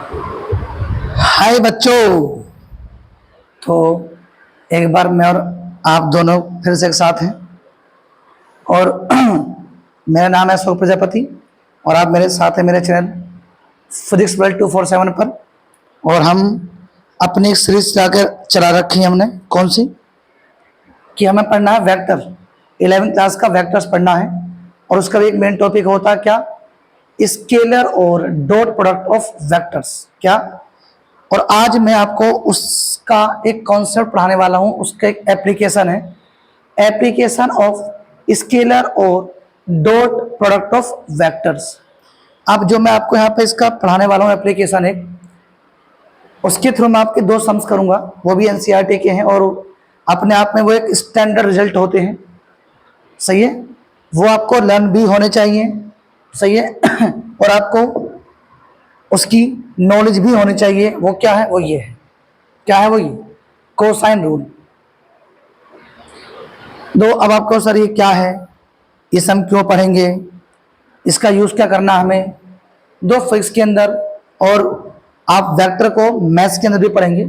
हाय बच्चों। तो एक बार मैं और आप दोनों फिर से एक साथ हैं और मेरा नाम है अशोक प्रजापति और आप मेरे साथ हैं मेरे चैनल फिजिक्स वर्ल्ड 247 पर। और हम अपनी एक सीरीज चला रखी है हमने, कौन सी, कि हमें पढ़ना है वेक्टर। 11वीं क्लास का वेक्टर्स पढ़ना है और उसका भी एक मेन टॉपिक होता है क्या, स्केलर और डॉट प्रोडक्ट ऑफ वेक्टर्स क्या। और आज मैं आपको उसका एक कॉन्सेप्ट पढ़ाने वाला हूं, उसका एक एप्लीकेशन है, एप्लीकेशन ऑफ स्केलर और डॉट प्रोडक्ट ऑफ वेक्टर्स। अब जो मैं आपको यहाँ पे इसका पढ़ाने वाला हूँ एप्लीकेशन है, उसके थ्रू मैं आपके 2 सम्स करूंगा, वो भी एनसीईआरटी के हैं और अपने आप में वो एक स्टैंडर्ड रिजल्ट होते हैं, सही है। वो आपको लर्न भी होने चाहिए, सही है और आपको उसकी नॉलेज भी होनी चाहिए। वो क्या है, वो ये है, क्या है वो, ये कोसाइन रूल। अब आपको सर ये क्या है, इसे हम क्यों पढ़ेंगे, इसका यूज क्या करना हमें, 2 फिजिक्स के अंदर और आप वेक्टर को मैथ्स के अंदर भी पढ़ेंगे।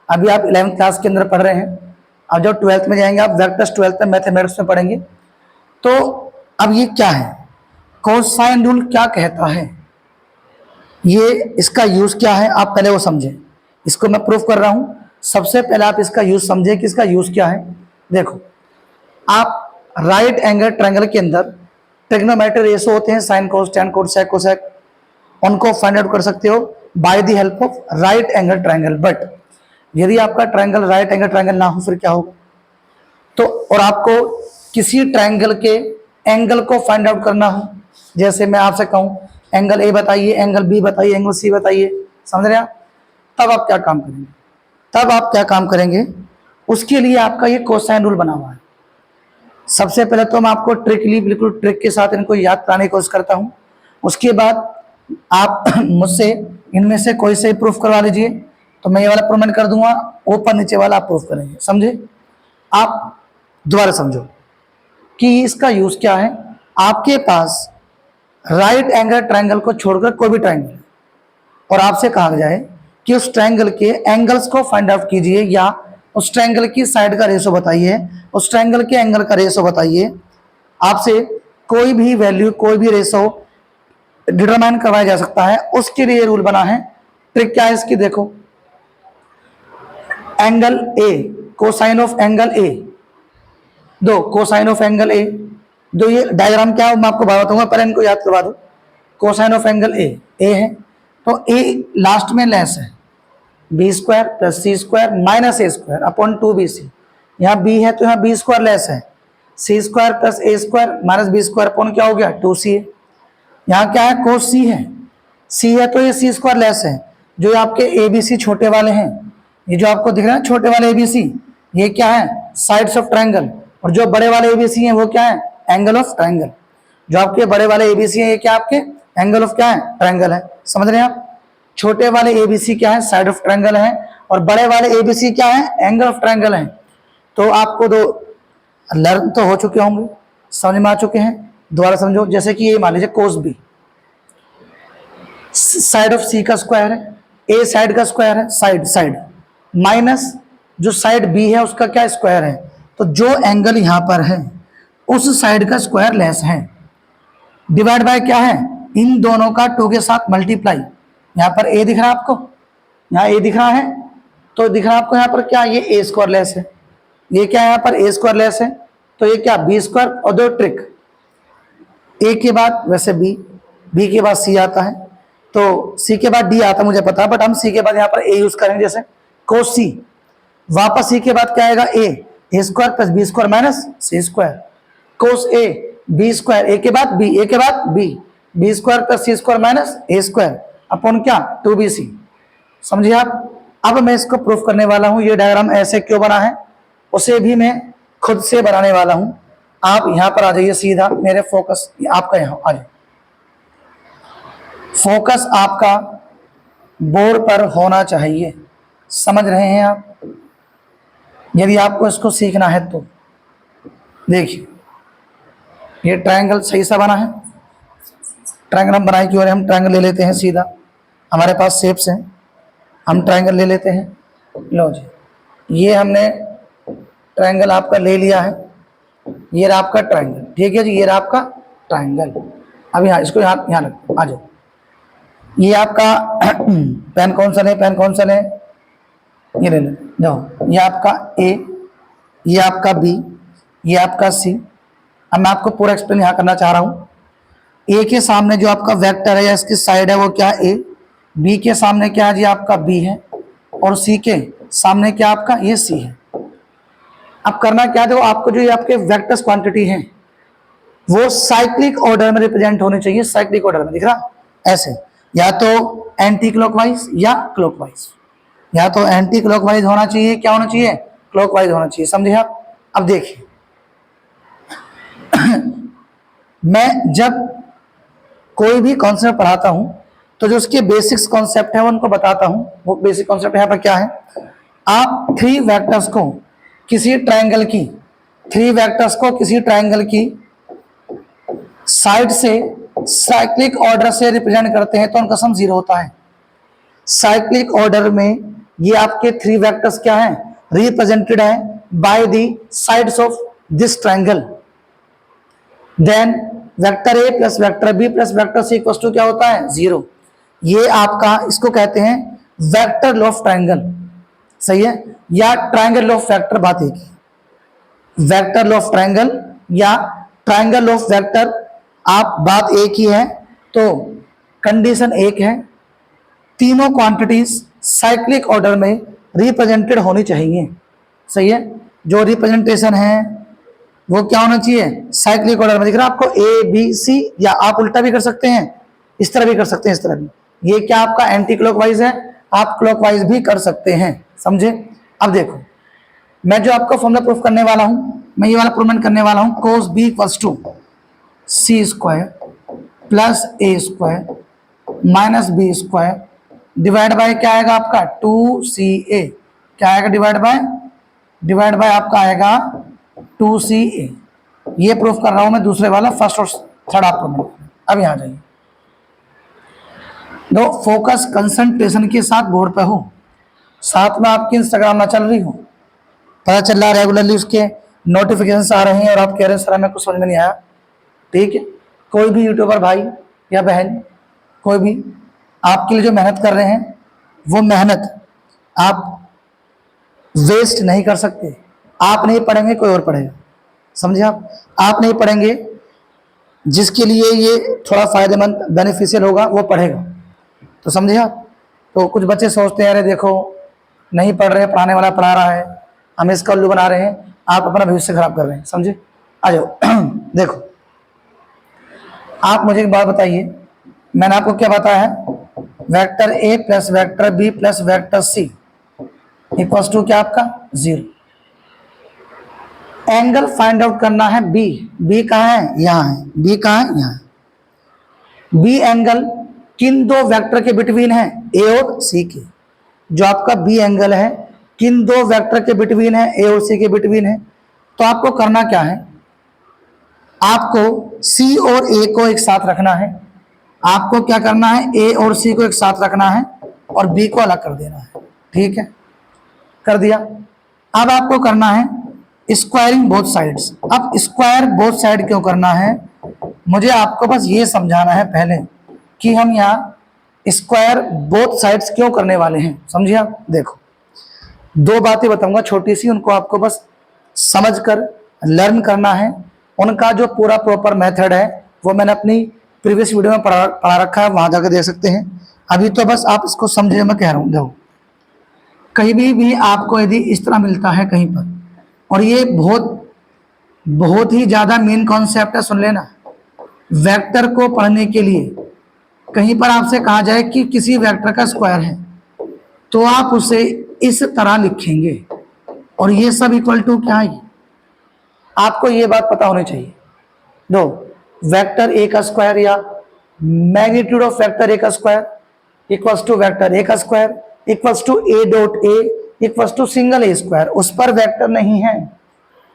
अभी आप 11वीं क्लास के अंदर पढ़ रहे हैं, अब जब 12th में जाएंगे आप वेक्टर्स 12th में मैथमेटिक्स में पढ़ेंगे। तो अब ये क्या है, कोसाइन रूल क्या कहता है, ये इसका यूज क्या है, आप पहले वो समझें। इसको मैं प्रूफ कर रहा हूं, सबसे पहले आप इसका यूज समझें कि इसका यूज क्या है। देखो, आप राइट एंगल ट्रायंगल के अंदर ट्रिग्नोमेट्री रेशो होते हैं, sine cos tan cosec cosec, उनको फाइंड आउट कर सकते हो by the help of right angle triangle. But यदि आपका ट्रायंगल राइट एंगल ट्रायंगल ना हो फिर क्या होगा, तो और आपको किसी ट्रायंगल के एंगल को फाइंड आउट करना हो, जैसे मैं आपसे कहूं एंगल ए बताइए, एंगल बी बताइए, एंगल सी बताइए, समझ रहे आप, तब आप क्या काम करेंगे, उसके लिए आपका ये कोसाइन रूल बना हुआ है। सबसे पहले तो मैं आपको बिल्कुल ट्रिक के साथ इनको याद कराने की कोशिश करता हूं, उसके बाद आप मुझसे इनमें से कोई से प्रूफ करवा लीजिए, तो मैं ये वाला प्रूव कर दूंगा, ऊपर नीचे वाला आप प्रूफ करेंगे, समझे। आप दोबारा समझो कि इसका यूज क्या है। आपके पास राइट एंगल ट्रायंगल को छोड़कर कोई भी ट्रायंगल और आपसे कहा जाए कि उस ट्रायंगल के एंगल्स को फाइंड आउट कीजिए या उस ट्रायंगल की साइड का रेशो बताइए, उस ट्रायंगल के एंगल का रेशो बताइए, आपसे कोई भी वैल्यू कोई भी रेशो डिटरमाइन करवाया जा सकता है, उसके लिए रूल बना है। ट्रिक क्या है इसकी, देखो, angle A, cosine of angle A, cosine of angle A, ये डायग्राम क्या है मैं आपको बताऊंगा, पहले इनको याद करवा दो। कोसाइन ऑफ एंगल ए है, तो ए लास्ट में लेस है, B square plus C square minus A square upon 2bc। यहाँ बी है तो यहाँ बी स्क्वायर लेस है, C square plus A square minus B square upon क्या हो गया 2c है। यहाँ क्या है, कोस सी है, सी है तो ये सी स्क्वायर लेस है। जो आपके ए बी सी छोटे वाले हैं, ये जो आपको दिख रहा है छोटे वाले ए बी सी, ये क्या है, साइड्स ऑफ ट्रायंगल, और जो बड़े वाले ए बी सी हैं वो क्या है, एंगल ऑफ ट्रायंगल। जो आपके बड़े वाले एबीसी हैं ये क्या आपके एंगल ऑफ क्या है, ट्रायंगल है, समझ रहे हैं आप। छोटे वाले एबीसी क्या है, साइड ऑफ ट्रायंगल है, और बड़े वाले एबीसी क्या है, एंगल ऑफ ट्रायंगल है। तो आपको 2 लर्न तो हो चुके होंगे, समझ में आ चुके हैं। दोबारा समझो, जैसे कि ये मान लीजिए कोस बी, साइड ऑफ सी का स्क्वायर है, ए साइड का स्क्वायर है, साइड माइनस जो साइड बी है उसका क्या स्क्वायर है, तो जो एंगल यहां पर है उस साइड का स्क्वायर लेस है, डिवाइड बाय क्या है, इन दोनों का 2 के साथ मल्टीप्लाई। यहां पर ए दिख रहा है आपको, यहाँ ए दिख रहा है, तो दिख रहा है आपको यहाँ पर क्या, ये ए स्क्वायर लेस है, ये क्या है यहाँ पर ए स्क्वायर लेस है, तो ये क्या बी स्क्वायर। और 2 ट्रिक, ए के बाद वैसे बी के बाद सी आता है, तो सी के बाद डी आता है मुझे पता है, बट हम सी के बाद यहाँ पर ए यूज करेंगे, जैसे कोस सी, वापस सी के बाद क्या आएगा, A square plus B square minus C square, cos A B square, A के बाद B square plus C square minus A square upon क्या 2bc। समझिए आप। अब मैं इसको प्रूफ करने वाला हूं, ये डायग्राम ऐसे क्यों बना है उसे भी मैं खुद से बनाने वाला हूं। आप यहां पर आ जाइए सीधा, मेरे फोकस आपका यहां आ जाइए, फोकस आपका बोर्ड पर होना चाहिए, समझ रहे हैं आप। यदि आपको इसको सीखना है तो देखिए, ये ट्रायंगल सही सा बना है, ट्रायंगल हम बनाए क्यों, हम ट्रायंगल ले लेते हैं सीधा, हमारे पास शेप्स हैं, हम ट्रायंगल ले लेते हैं। लो जी, ये हमने ट्रायंगल आपका ले लिया है, ये रहा आपका ट्रायंगल, ठीक है जी, ये रहा आपका ट्रायंगल। अब यहाँ इसको यहाँ रखो, आ जाओ। ये आपका पेन कौन सा है, पेन कौन सा है, ये ले लो जाओ। ये आपका ए, ये आपका बी, ये आपका सी। अब मैं आपको पूरा एक्सप्लेन यहाँ करना चाह रहा हूँ। ए के सामने जो आपका वेक्टर है या इसकी साइड है वो क्या है, ए। बी के सामने क्या है जी, आपका बी है। और सी के सामने क्या आपका, ये सी है। अब करना क्या है, आपको जो ये आपके वेक्टर्स क्वांटिटी है वो साइक्लिक ऑर्डर में रिप्रेजेंट होने चाहिए। साइक्लिक ऑर्डर में दिख रहा ऐसे, या तो एंटी क्लॉकवाइज या क्लॉकवाइज, या तो एंटी क्लॉकवाइज होना चाहिए, क्या होना चाहिए, क्लॉकवाइज होना चाहिए, समझे आप। अब देखिए मैं जब कोई भी कॉन्सेप्ट पढ़ाता हूं तो जो उसके बेसिक्स कॉन्सेप्ट है वो उनको बताता हूं। वो बेसिक कॉन्सेप्ट यहाँ पर क्या है, आप थ्री वेक्टर्स को किसी ट्रायंगल की, थ्री वेक्टर्स को किसी ट्रायंगल की साइड से साइक्लिक ऑर्डर से रिप्रेजेंट करते हैं तो उनका सम 0 होता है। साइक्लिक ऑर्डर में ये आपके थ्री वेक्टर्स क्या हैं, रिप्रेजेंटेड है by the sides of this triangle. Then vector A plus vector B plus vector C equals to क्या होता है, 0। ये आपका, इसको कहते हैं वेक्टर लॉ ऑफ ट्रायंगल, सही है, या ट्रायंगल लॉ ऑफ वेक्टर, बात एक ही। वेक्टर लॉ ऑफ ट्रायंगल या ट्रायंगल लॉ ऑफ वेक्टर, आप बात एक ही है। तो कंडीशन एक है, तीनों क्वांटिटीज साइक्लिक ऑर्डर में रिप्रेजेंटेड होनी चाहिए, सही है। जो रिप्रेजेंटेशन है वो क्या होना चाहिए, साइक्लिक ऑर्डर में। दिख रहा है आपको ए बी सी, या आप उल्टा भी कर सकते हैं, इस तरह भी कर सकते हैं, इस तरह भी। ये क्या आपका एंटी क्लॉकवाइज है, आप क्लॉकवाइज भी कर सकते हैं, समझे। अब देखो मैं जो आपका फॉर्मूला प्रूफ करने वाला हूं, मैं ये वाला प्रूवमेंट करने वाला हूं, cos b equals to C square plus A square minus B square divide by क्या आएगा आपका 2ca, क्या आएगा डिवाइड बाय आपका आएगा 2ca। ये प्रूफ कर रहा हूं मैं दूसरे वाला, फर्स्ट और थर्ड आप प्रूफ। अब यहां जाइए, दो फोकस कंसंट्रेशन के साथ बोर्ड पे हो, साथ में आपकी इंस्टाग्राम ना चल रही हो, पता चल रहा है रेगुलरली उसके नोटिफिकेशन आ रहे हैं और आप कह रहे हैं सर हमें कुछ समझ में नहीं आया, ठीक है। कोई भी यूट्यूबर भाई या बहन, कोई भी आपके लिए जो मेहनत कर रहे हैं वो मेहनत आप वेस्ट नहीं कर सकते। आप नहीं पढ़ेंगे कोई और पढ़ेगा, समझे आप नहीं पढ़ेंगे, जिसके लिए ये थोड़ा फायदेमंद बेनिफिशियल होगा वो पढ़ेगा, तो समझे आप। तो कुछ बच्चे सोचते हैं अरे देखो नहीं पढ़ रहे, पढ़ाने वाला पढ़ा रहा है, हम इसका उल्लू बना रहे हैं, आप अपना भविष्य खराब कर रहे हैं, समझे। आ जाओ देखो आप मुझे एक बात बताइए, मैंने आपको क्या बताया है, vector A plus vector B plus vector C equals to क्या आपका 0। एंगल फाइंड आउट करना है बी, बी कहाँ है, यहाँ है, बी कहाँ है, यहाँ है। बी एंगल किन दो वेक्टर के बिटवीन है, ए और सी के। जो आपका बी एंगल है किन दो वेक्टर के बिटवीन है, ए और सी के बिटवीन है। तो आपको करना क्या है, आपको सी और ए को एक साथ रखना है, आपको क्या करना है, ए और सी को एक साथ रखना है और बी को अलग कर देना है, ठीक है, कर दिया। अब आपको करना है स्क्वायरिंग बोथ साइड्स। अब स्क्वायर बोथ साइड क्यों करना है, मुझे आपको बस ये समझाना है पहले कि हम यहाँ स्क्वायर बोथ साइड्स क्यों करने वाले हैं, समझिए आप। देखो दो बातें बताऊंगा छोटी सी, उनको आपको बस समझकर लर्न करना है। उनका जो पूरा प्रॉपर मेथड है वो मैंने अपनी प्रीवियस वीडियो में पढ़ा रखा है, वहां जाकर देख सकते हैं। अभी तो बस आप इसको समझे, मैं कह रहा हूँ। देखो कहीं भी आपको यदि इस तरह मिलता है कहीं पर, और ये बहुत ही ज्यादा मेन कॉन्सेप्ट है, सुन लेना। वेक्टर को पढ़ने के लिए कहीं पर आपसे कहा जाए कि किसी वेक्टर का स्क्वायर है, तो आप उसे इस तरह लिखेंगे, और ये सब इक्वल टू क्या है, आपको ये बात पता होनी चाहिए। दो वेक्टर ए का स्क्वायर या मैग्नीट्यूड ऑफ वेक्टर ए का square equals to vector A का square equals to A dot A equals to single A square. उस पर वेक्टर नहीं है,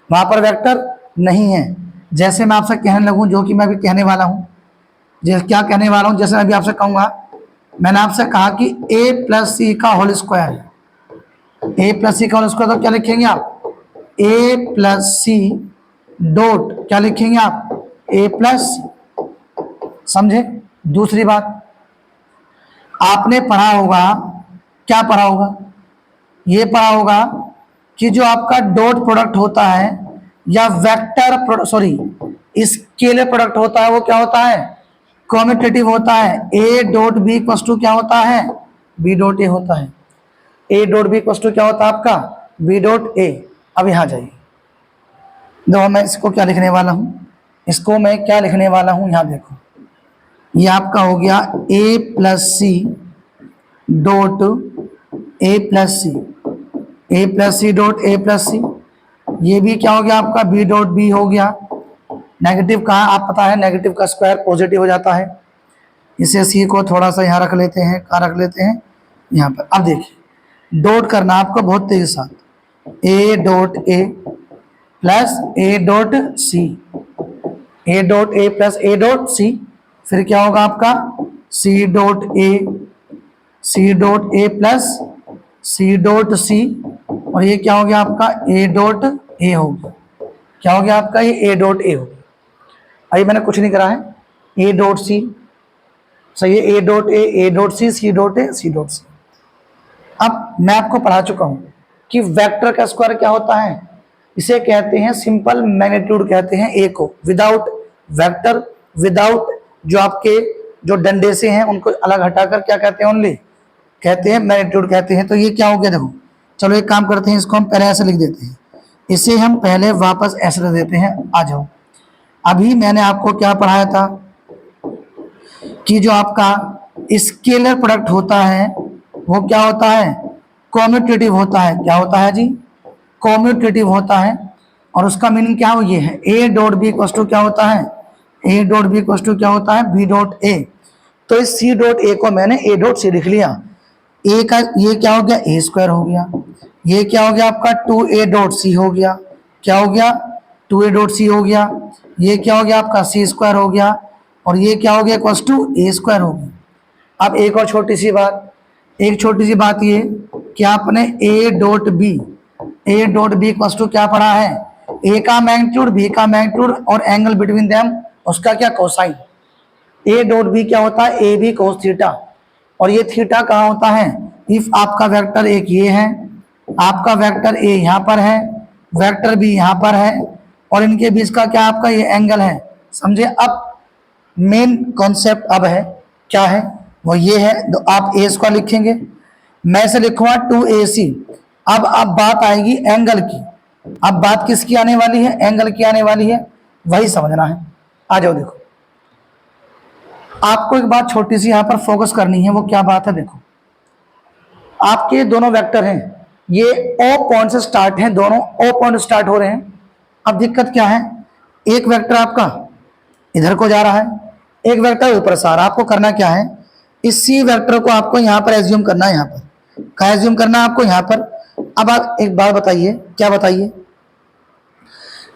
वहां पर वेक्टर नहीं है। जैसे मैं आपसे कहने लगूं, जो कि मैं भी कहने वाला हूं, जैसे क्या कहने वाला हूं, जैसे मैं भी आपसे कहूंगा मैंने आपसे कहा कि a प्लस सी का होल स्क्वायर, a प्लस सी का होल स्क्वायर, तो क्या लिखेंगे आप a प्लस सी डॉट, क्या लिखेंगे आप a प्लस, समझे। दूसरी बात, आपने पढ़ा होगा, क्या पढ़ा होगा, ये पढ़ा होगा कि जो आपका डॉट प्रोडक्ट होता है या वेक्टर सॉरी स्केलर प्रोडक्ट होता है वो क्या होता है, कम्यूटेटिव होता है। A dot B equals to क्या होता है, बी डॉट ए होता है। A dot B equals to क्या होता है आपका, बी डॉट ए। अब यहां जाइए, देखो मैं इसको क्या लिखने वाला हूं, इसको मैं क्या लिखने वाला हूं, यहां देखो, ये आपका हो गया A plus C dot A plus C, A plus C dot A plus C. ये भी क्या हो गया आपका बी डॉट बी हो गया। नेगेटिव कहाँ, आप पता है नेगेटिव का स्क्वायर पॉजिटिव हो जाता है। इसे सी को थोड़ा सा यहाँ रख लेते हैं, कहाँ रख लेते हैं, यहाँ पर। अब देखिए डॉट करना आपको बहुत तेजी के साथ, A dot A plus A dot C, A dot A plus A dot C, फिर क्या होगा आपका C dot A, C dot A plus C dot C, और ये क्या हो गया आपका ए डॉट ए हो गया। क्या हो गया आपका, ये ए डॉट ए हो गया। अभी मैंने कुछ नहीं करा है, ए डॉट सी सही है, A dot A dot C dot A, C dot C. अब मैं आपको पढ़ा चुका हूं कि वेक्टर का स्क्वायर क्या होता है, इसे कहते हैं सिंपल मैग्नीट्यूड कहते हैं ए को, विदाउट वेक्टर, विदाउट जो आपके जो डंडे से हैं उनको अलग हटाकर क्या कहते हैं, ओनली कहते हैं मैग्नीट्यूड कहते हैं। तो ये क्या हो गया, देखो चलो एक काम करते हैं, इसको हम पहले ऐसे लिख देते हैं, इसे हम पहले वापस ऐसे लिख देते हैं। आ जाओ, अभी मैंने आपको क्या पढ़ाया था कि जो आपका स्केलर प्रोडक्ट होता है वो क्या होता है, कम्यूटेटिव होता है। क्या होता है जी, कम्यूटेटिव होता है। और उसका मीनिंग क्या हो, ये है A dot B equals to क्या होता है, A dot B equals to क्या होता है, बी डॉट ए। तो इस सी डॉट ए को मैंने ए डॉट सी लिख लिया। ए का ये क्या हो गया, ए स्क्वायर हो गया। ये क्या हो गया आपका, टू ए डॉट सी हो गया। क्या हो गया, टू ए डॉट सी हो गया। ये क्या हो गया आपका सी स्क्वायर हो गया, और ये क्या हो गया इक्वल्स टू ए स्क्वायर हो गया। अब एक और छोटी सी बात, एक छोटी सी बात ये कि आपने A dot B, A dot B equals to क्या पढ़ा है, ए का मैग्नीट्यूड, बी का मैग्नीट्यूड और एंगल बिटवीन देम उसका क्या, कोसाइन। ए डॉट बी क्या होता है, ए बी कोस थीटा। और ये थीटा कहाँ होता है, इफ आपका वेक्टर एक ये है, आपका वेक्टर ए यहाँ पर है, वेक्टर बी यहाँ पर है, और इनके बीच का क्या आपका ये एंगल है। समझे। अब मेन कॉन्सेप्ट अब है क्या है, वो ये है, तो आप ए स्क्वायर लिखेंगे, मैं से लिखूंगा 2ac। अब बात आएगी एंगल की। अब बात किसकी आने वाली है, एंगल की आने वाली है, वही समझना है। आ जाओ, देखो आपको एक बात छोटी सी यहां पर फोकस करनी है, वो क्या बात है, देखो आपके दोनों वेक्टर हैं, ये ओ पॉइंट से स्टार्ट हैं, दोनों ओ पॉइंट स्टार्ट हो रहे हैं। अब दिक्कत क्या है, एक वेक्टर आपका इधर को जा रहा है, एक वेक्टर ऊपर से आ रहा है। आपको करना क्या है, इसी वेक्टर को आपको यहां पर एज्यूम करना है, यहां पर क्या एज्यूम करना है आपको, यहां पर। अब आप एक बात बताइए, क्या बताइए,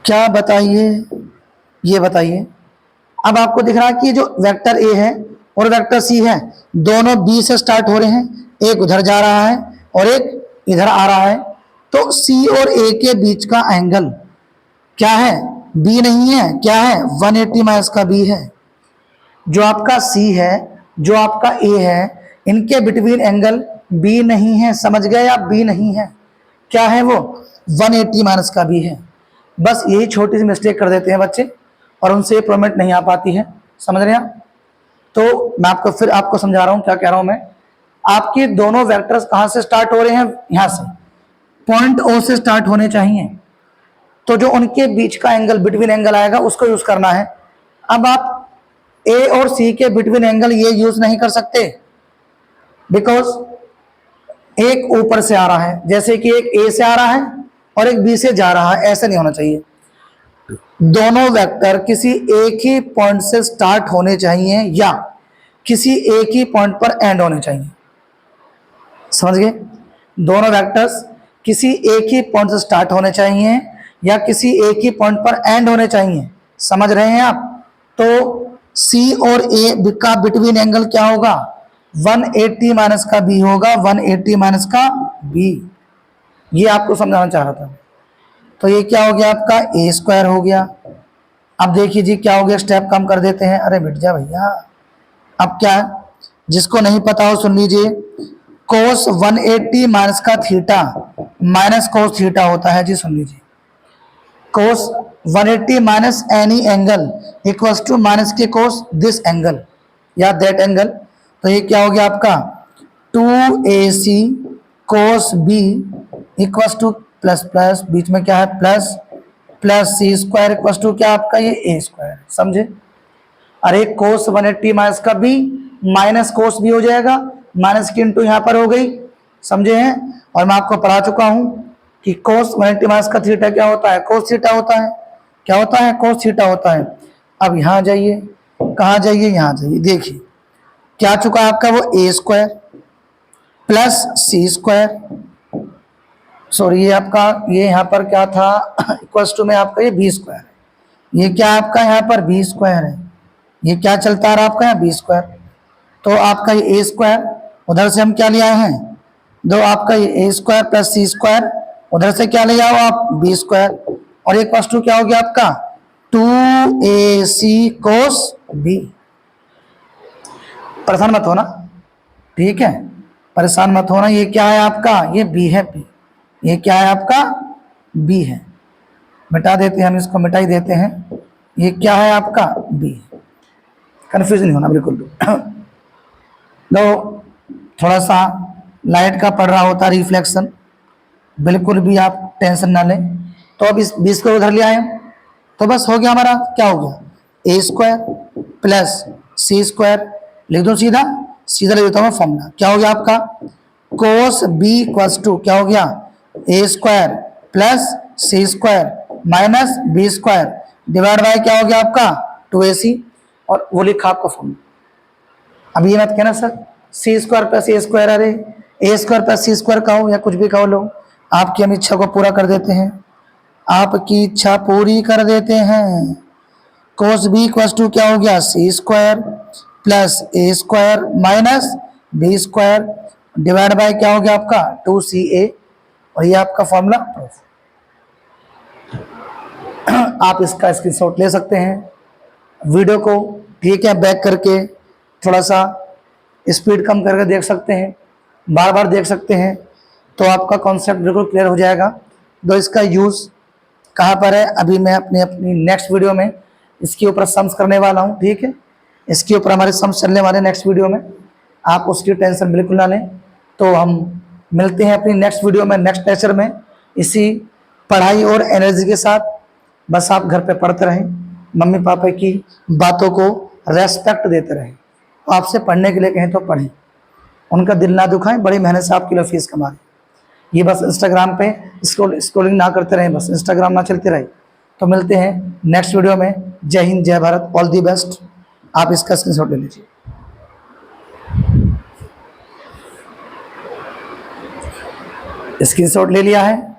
क्या बताइए, ये बताइए। अब आपको दिख रहा है कि जो वेक्टर ए है और वेक्टर सी है, दोनों बी से स्टार्ट हो रहे हैं, एक उधर जा रहा है और एक इधर आ रहा है। तो सी और ए के बीच का एंगल क्या है, बी नहीं है, क्या है 180 माइनस का बी है। जो आपका सी है, जो आपका ए है, इनके बिटवीन एंगल बी नहीं है, समझ गए आप, बी नहीं है, क्या है वो 180 माइनस का बी है। बस यही छोटी सी मिस्टेक कर देते हैं बच्चे, और उनसे इंप्रूवमेंट नहीं आ पाती है, समझ रहे हैं। तो मैं आपको फिर आपको समझा रहा हूं, क्या कह रहा हूं मैं। आपके दोनों वेक्टर्स कहां से स्टार्ट हो रहे हैं, यहां से पॉइंट ओ से स्टार्ट होने चाहिए। तो जो उनके बीच का एंगल, बिटवीन एंगल आएगा, उसको यूज करना है। अब आप ए और सी के बिटवीन एंगल ये यूज नहीं कर सकते, बिकॉज एक ऊपर से आ रहा है, जैसे कि एक ए से आ रहा है और एक बी से जा रहा है, ऐसे नहीं होना चाहिए। दोनों वेक्टर किसी एक ही पॉइंट से स्टार्ट होने चाहिए या किसी एक ही पॉइंट पर एंड होने चाहिए, समझ गए। दोनों वेक्टर्स किसी एक ही पॉइंट से स्टार्ट होने चाहिए या किसी एक ही पॉइंट पर एंड होने चाहिए, समझ रहे हैं आप। तो सी और ए का बिटवीन एंगल क्या होगा, 180 माइनस का बी होगा 180 माइनस का बी। ये आपको समझाना चाह रहा था। तो ये क्या हो गया आपका ए स्क्वायर हो गया। अब देखिए जी क्या हो गया, स्टेप कम कर देते हैं। अरे मिट जा भैया। अब क्या है, जिसको नहीं पता हो सुन लीजिए। कोस 180 माइनस का थीटा माइनस कोस थीटा होता है जी, सुन लीजिए। Cos 180 minus any angle equals to minus के कोस दिस एंगल या दैट एंगल। तो ये क्या हो गया आपका 2ac cos B equals to plus plus बीच में क्या है plus plus C square equals to क्या आपका ये ए स्क्वायर। समझे? अरे कोस 180 माइनस का बी माइनस कोस बी हो जाएगा, माइनस की इंटू यहाँ पर हो गई। समझे हैं? और मैं आपको पढ़ा चुका हूं कि कोस 180 माइनस का थीटा क्या होता है, कोस थीटा होता है। क्या होता है? कोस थीटा होता है। अब यहां जाइए, कहां जाइए, यहां जाइए। देखिए क्या चुका आपका वो ए square plus C square, sorry ये आपका ये यहाँ पर क्या था इक्वल्स टू में आपका ये बी स्क्वायर है। ये क्या आपका यहाँ पर बी स्क्वायर है। ये क्या चलता है आपका यहाँ बी स्क्वायर। तो आपका ये ए स्क्वायर उधर से हम क्या ले आए हैं, दो आपका ये A square plus C square, उधर से क्या ले आओ आप बी स्क्वायर, और एक प्लस टू क्या हो गया आपका 2ac कोस बी। परेशान मत होना, ठीक है, परेशान मत होना। ये क्या है आपका ये बी है, बी। ये क्या है आपका बी है। मिटा देते हैं हम इसको, मिटा ही देते हैं। ये क्या है आपका बी। कंफ्यूज नहीं होना बिल्कुल भी। तो थोड़ा सा लाइट का पड़ रहा होता रिफ्लेक्शन, बिल्कुल भी आप टेंशन ना लें। तो अब इस 20 को उधर ले आए तो बस हो गया हमारा, क्या हो गया A square plus C square. लिख दो सीधा, सीधा लिख देता हूँ फॉर्मूला। क्या हो गया आपका कोस बी इक्वल्स टू क्या हो गया A square plus C square minus B square divide by क्या हो गया आपका 2ac, और वो लिखा आपका फॉर्मूला। अब ये मत कहना sir C square plus A square, अरे ए स्क्वायर प्लस सी स्क्वायर कहो या कुछ भी कहो, लो आपकी हम इच्छा को पूरा कर देते हैं, आपकी इच्छा पूरी कर देते हैं। कोस बी इक्वल्स टू क्या हो गया C square plus A square minus B square divide by क्या हो गया आपका 2ca, और ये आपका फॉर्मूला प्रूफ। आप इसका स्क्रीनशॉट ले सकते हैं वीडियो को, ठीक है, बैक करके थोड़ा सा स्पीड कम करके देख सकते हैं, बार बार देख सकते हैं, तो आपका कॉन्सेप्ट बिल्कुल क्लियर हो जाएगा। तो इसका यूज़ कहाँ पर है अभी मैं अपनी नेक्स्ट वीडियो में इसके ऊपर सम्स करने वाला हूँ, ठीक है। इसके ऊपर हमारे सम्स चलने वाले नेक्स्ट वीडियो में, आप उसकी टेंशन बिल्कुल ना लें। तो हम मिलते हैं अपनी नेक्स्ट वीडियो में, नेक्स्ट लेक्चर में, इसी पढ़ाई और एनर्जी के साथ। बस आप घर पे पढ़ते रहें, मम्मी पापा की बातों को रेस्पेक्ट देते रहें। आपसे पढ़ने के लिए कहें तो पढ़ें, उनका दिल ना दुखाएं, बड़ी मेहनत से आपके लिए फीस कमा रहे। ये बस इंस्टाग्राम पे स्क्रॉलिंग ना करते रहें, बस इंस्टाग्राम ना चलते रहे। तो मिलते हैं नेक्स्ट वीडियो में। जय हिंद, जय भारत, ऑल दी बेस्ट। आप इसका स्क्रीनशॉट ले लीजिए। स्क्रीनशॉट ले लिया है।